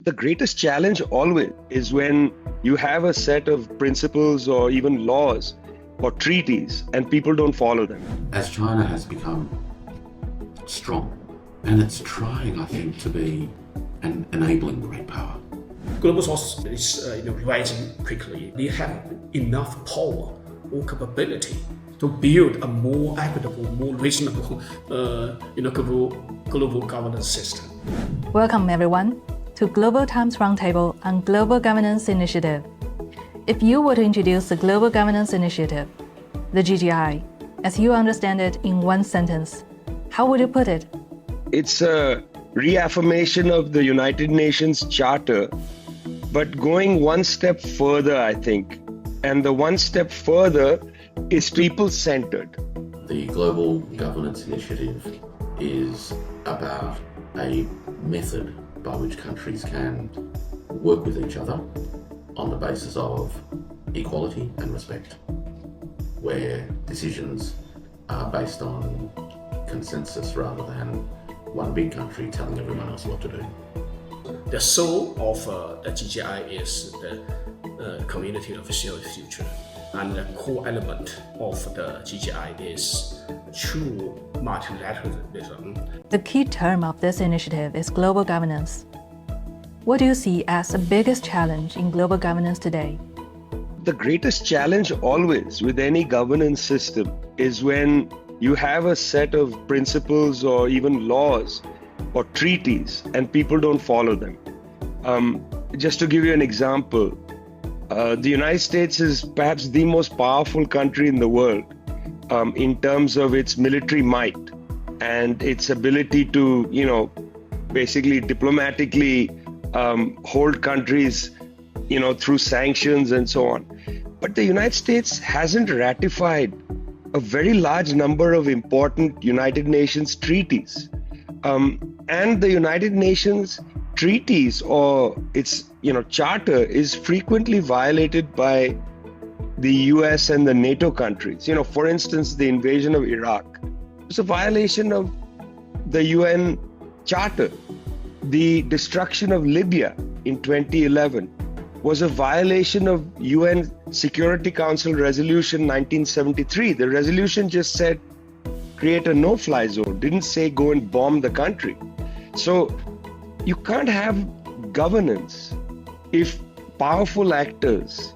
The greatest challenge always is when you have a set of principles or even laws or treaties and people don't follow them. As China has become strong, and it's trying, I think, to be an enabling great power. Global South is rising quickly. They have enough power or capability to build a more equitable, more reasonable global governance system. Welcome everyone to Global Times Roundtable on Global Governance Initiative. If you were to introduce the Global Governance Initiative, the GGI, as you understand it in one sentence, how would you put it? It's a reaffirmation of the United Nations Charter, but going one step further, I think. And the one step further is people-centered. The Global Governance Initiative is about a method by which countries can work with each other on the basis of equality and respect, where decisions are based on consensus rather than one big country telling everyone else what to do. The soul of the GGI is the community of shared future, and the core element of the GGI is true multilateralism. The key term of this initiative is global governance. What do you see as the biggest challenge in global governance today? The greatest challenge always with any governance system is when you have a set of principles or even laws or treaties and people don't follow them. Just to give you an example, the United States is perhaps the most powerful country in the world in terms of its military might and its ability to, basically diplomatically hold countries, through sanctions and so on. But the United States hasn't ratified a very large number of important United Nations treaties. And the United Nations treaties or its charter is frequently violated by the US and the NATO countries. For instance, the invasion of Iraq was a violation of the UN charter. The destruction of Libya in 2011 was a violation of UN Security Council Resolution 1973. The resolution just said create a no-fly zone, didn't say go and bomb the country. So you can't have governance if powerful actors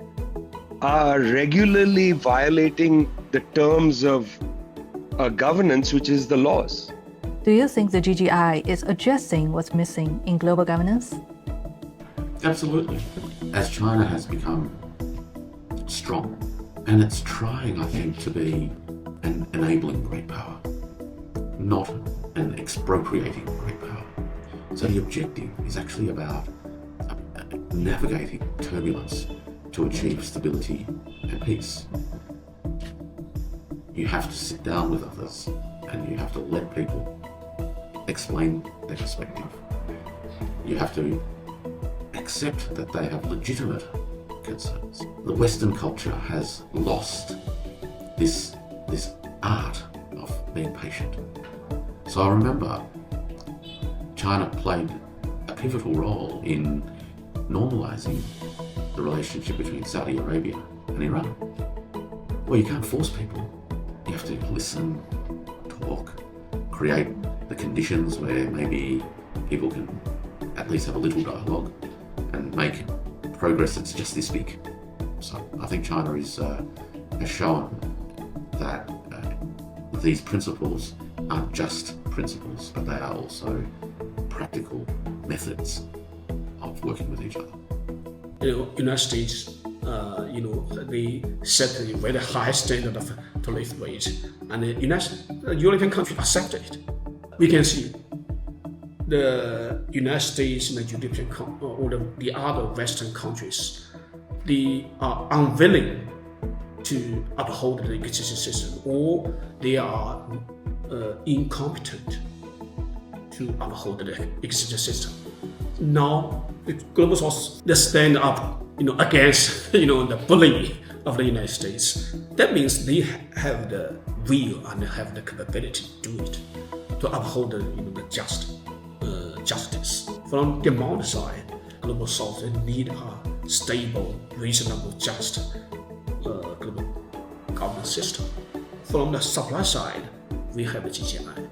are regularly violating the terms of governance, which is the laws. Do you think the GGI is addressing what's missing in global governance? Absolutely. As China has become strong, and it's trying, I think, to be an enabling great power, not an expropriating great power. So the objective is actually about navigating turbulence to achieve stability and peace. You have to sit down with others and you have to let people explain their perspective. You have to accept that they have legitimate concerns. The Western culture has lost this art of being patient. So I remember China played a pivotal role in normalizing the relationship between Saudi Arabia and Iran. Well, you can't force people. You have to listen, talk, create the conditions where maybe people can at least have a little dialogue and make progress that's just this big. So I think China has shown that these principles aren't just principles, but they are also practical methods of working with each other. United States, they set a very high standard of tolerance rate, and the European countries accept it. We can see the United States and the European or the other Western countries, they are unwilling to uphold the existing system, or they are incompetent to uphold the existing system. Now, the Global South, they stand up, against, the bullying of the United States. That means they have the will and have the capability to do it, to uphold the justice. From demand side, global south need a stable, reasonable, just global governance system. From the supply side, we have the GGI.